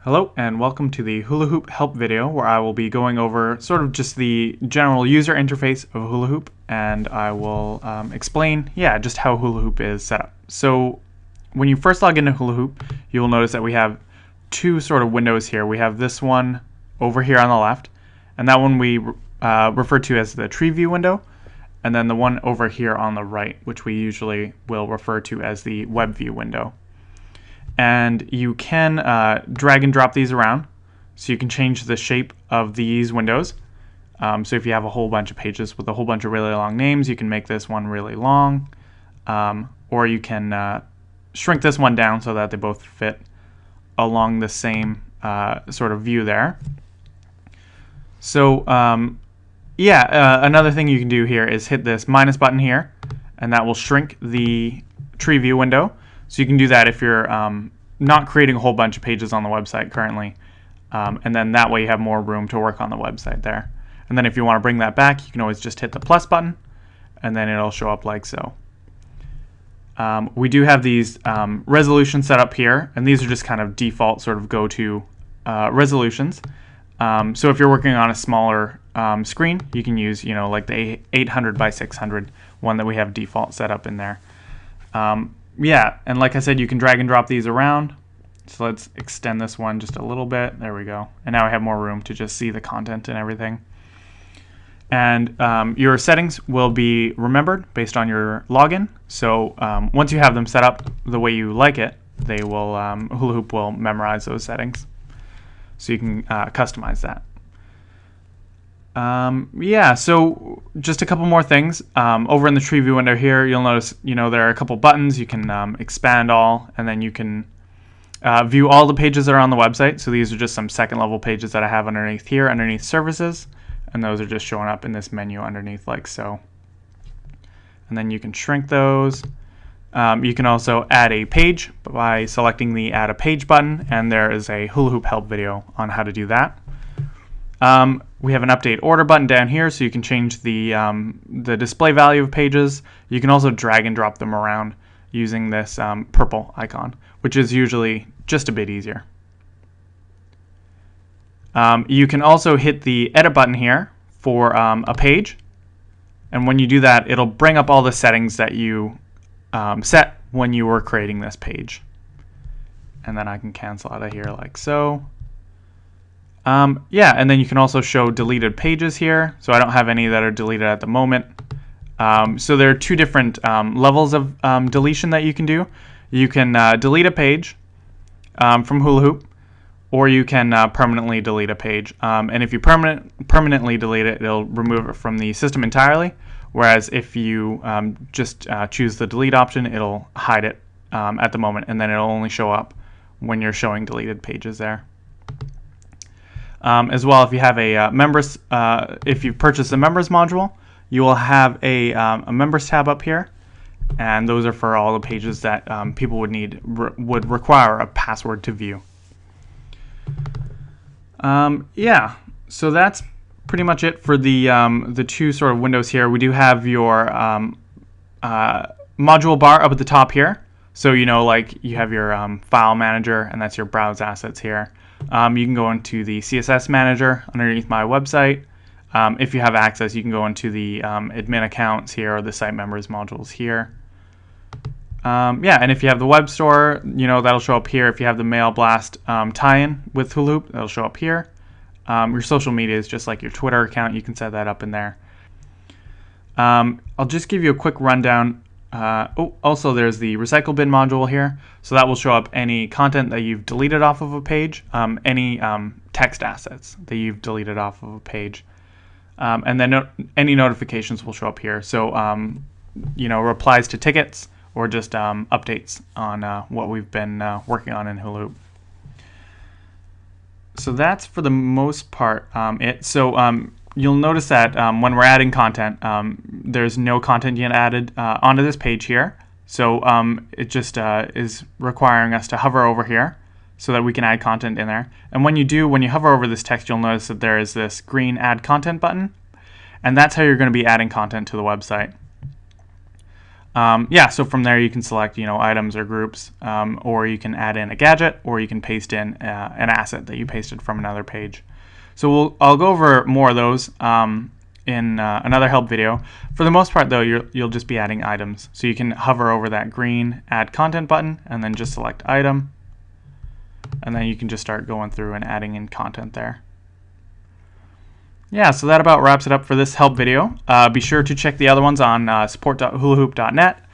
Hello and welcome to the Hoolahoop help video where I will be going over sort of just the general user interface of Hoolahoop, and I will explain just how Hoolahoop is set up. So when you first log into Hoolahoop, you will notice that we have two sort of windows here. We have this one over here on the left, and that one we refer to as the tree view window, and then the one over here on the right, which we usually will refer to as the web view window. And you can drag and drop these around, so you can change the shape of these windows. So if you have a whole bunch of pages with a whole bunch of really long names, you can make this one really long, or you can shrink this one down so that they both fit along the same sort of view there. So another thing you can do here is hit this minus button here, and that will shrink the tree view window. So you can do that if you're not creating a whole bunch of pages on the website currently, and then that way you have more room to work on the website there. And then if you want to bring that back, you can always just hit the plus button, and then it'll show up like so. We do have these resolutions set up here, and these are just kind of default sort of go-to resolutions. So if you're working on a smaller screen, you can use like the 800 by 600 one that we have default set up in there. And like I said, you can drag and drop these around. So let's extend this one just a little bit. There we go. And now I have more room to just see the content and everything. And your settings will be remembered based on your login. So once you have them set up the way you like it, they will Hoolahoop will memorize those settings. So you can customize that. So just a couple more things. Over in the tree view window here, you'll notice, there are a couple buttons. You can expand all, and then you can view all the pages that are on the website. So these are just some second level pages that I have underneath here, underneath services, and those are just showing up in this menu underneath like so. And then you can shrink those. You can also add a page by selecting the add a page button, and there is a Hoolahoop help video on how to do that. We have an update order button down here, so you can change the display value of pages. You can also drag and drop them around using this purple icon, which is usually just a bit easier. You can also hit the edit button here for a page, and when you do that, it'll bring up all the settings that you set when you were creating this page. And then I can cancel out of here like so. And then you can also show deleted pages here. So I don't have any that are deleted at the moment. So there are two different levels of deletion that you can do. You can delete a page from Hoolahoop, or you can permanently delete a page. And if you permanently delete it, it'll remove it from the system entirely. Whereas if you just choose the delete option, it'll hide it at the moment, and then it'll only show up when you're showing deleted pages there. As well, if you have a if you've purchased a members module, you will have a members tab up here, and those are for all the pages that people would require a password to view. So that's pretty much it for the two sort of windows here. We do have your module bar up at the top here, so like you have your file manager, and that's your browse assets here. You can go into the CSS manager underneath my website. If you have access, you can go into the admin accounts here, or the site members modules here. And if you have the web store, that'll show up here. If you have the Mail Blast tie-in with Hoolahoop, that'll show up here. Your social media is just like your Twitter account. You can set that up in there. I'll just give you a quick rundown. Also there's the recycle bin module here, so that will show up any content that you've deleted off of a page, any text assets that you've deleted off of a page, and then any notifications will show up here. So replies to tickets, or just updates on what we've been working on in Hoolahoop. So that's for the most part it. So you'll notice that when we're adding content, there's no content yet added onto this page here. So it just is requiring us to hover over here so that we can add content in there. And when you hover over this text, you'll notice that there is this green Add Content button, and that's how you're going to be adding content to the website. Yeah, so from there you can select, items or groups, or you can add in a gadget, or you can paste in an asset that you pasted from another page. So I'll go over more of those in another help video. For the most part, though, you'll just be adding items. So you can hover over that green Add Content button, and then just select Item, and then you can just start going through and adding in content there. Yeah, so that about wraps it up for this help video. Be sure to check the other ones on support.hoolahoop.net.